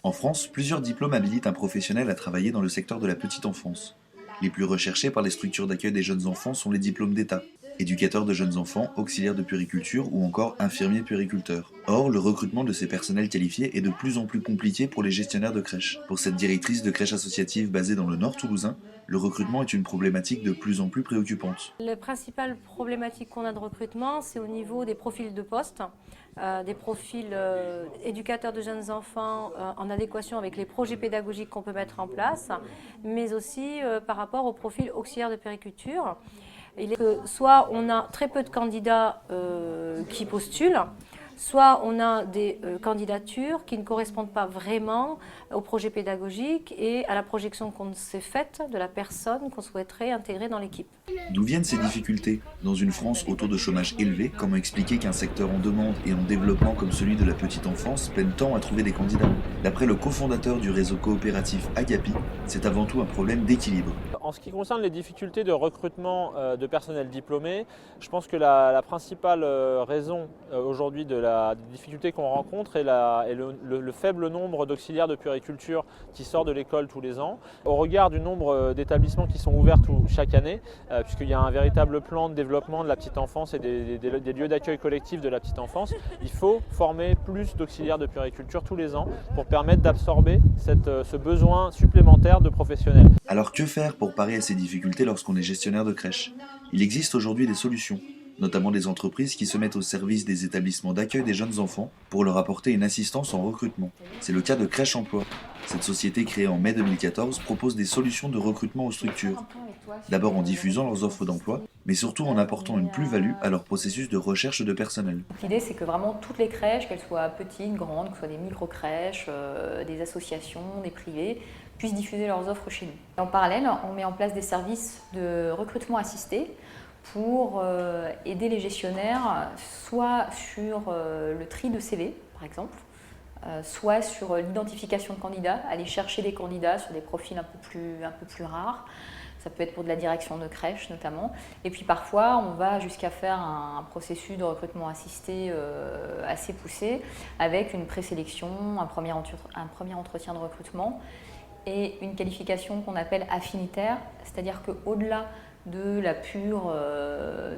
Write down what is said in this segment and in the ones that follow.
En France, plusieurs diplômes habilitent un professionnel à travailler dans le secteur de la petite enfance. Les plus recherchés par les structures d'accueil des jeunes enfants sont les diplômes d'État, éducateur de jeunes enfants, auxiliaire de puériculture ou encore infirmier puériculteur. Or, le recrutement de ces personnels qualifiés est de plus en plus compliqué pour les gestionnaires de crèches. Pour cette directrice de crèche associative basée dans le nord toulousain, le recrutement est une problématique de plus en plus préoccupante. La principale problématique qu'on a de recrutement, c'est au niveau des profils de poste, des profils éducateurs de jeunes enfants en adéquation avec les projets pédagogiques qu'on peut mettre en place, mais aussi par rapport au profil auxiliaire de puériculture. Il est que soit on a très peu de candidats qui postulent, soit on a des candidatures qui ne correspondent pas vraiment au projet pédagogique et à la projection qu'on s'est faite de la personne qu'on souhaiterait intégrer dans l'équipe. D'où viennent ces difficultés? Dans une France au taux de chômage élevé, comment expliquer qu'un secteur en demande et en développement comme celui de la petite enfance peine tant à trouver des candidats? D'après le cofondateur du réseau coopératif Agapi, c'est avant tout un problème d'équilibre. En ce qui concerne les difficultés de recrutement de personnel diplômé, je pense que la principale raison aujourd'hui des difficultés qu'on rencontre est le faible nombre d'auxiliaires de puériculture qui sortent de l'école tous les ans. Au regard du nombre d'établissements qui sont ouverts chaque année, puisqu'il y a un véritable plan de développement de la petite enfance et des lieux d'accueil collectifs de la petite enfance, il faut former plus d'auxiliaires de puériculture tous les ans pour permettre d'absorber ce besoin supplémentaire de professionnels. Alors que faire pour parer à ces difficultés lorsqu'on est gestionnaire de crèche? Il existe aujourd'hui des solutions, notamment des entreprises qui se mettent au service des établissements d'accueil des jeunes enfants pour leur apporter une assistance en recrutement. C'est le cas de Crèche Emploi. Cette société créée en mai 2014 propose des solutions de recrutement aux structures, d'abord en diffusant leurs offres d'emploi, mais surtout en apportant une plus-value à leur processus de recherche de personnel. L'idée, c'est que vraiment toutes les crèches, qu'elles soient petites, grandes, que ce soit des micro-crèches, des associations, des privés, puissent diffuser leurs offres chez nous. En parallèle, on met en place des services de recrutement assisté pour aider les gestionnaires, soit sur le tri de CV, par exemple, soit sur l'identification de candidats, aller chercher des candidats sur des profils un peu plus rares. Ça peut être pour de la direction de crèche notamment. Et puis parfois, on va jusqu'à faire un processus de recrutement assisté assez poussé avec une présélection, un premier entretien de recrutement et une qualification qu'on appelle affinitaire, c'est-à-dire qu'au-delà de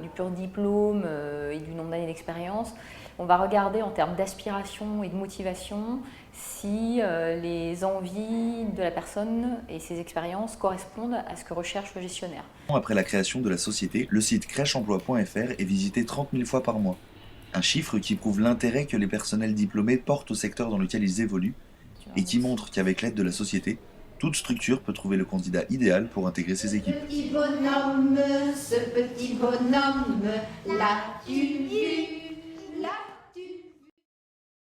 du pur diplôme et du nombre d'années d'expérience, on va regarder en termes d'aspiration et de motivation si les envies de la personne et ses expériences correspondent à ce que recherche le gestionnaire. Après la création de la société, le site crècheemploi.fr est visité 30 000 fois par mois. Un chiffre qui prouve l'intérêt que les personnels diplômés portent au secteur dans lequel ils évoluent et qui montre qu'avec l'aide de la société, toute structure peut trouver le candidat idéal pour intégrer ses équipes. Ce petit bonhomme, l'as-tu vu?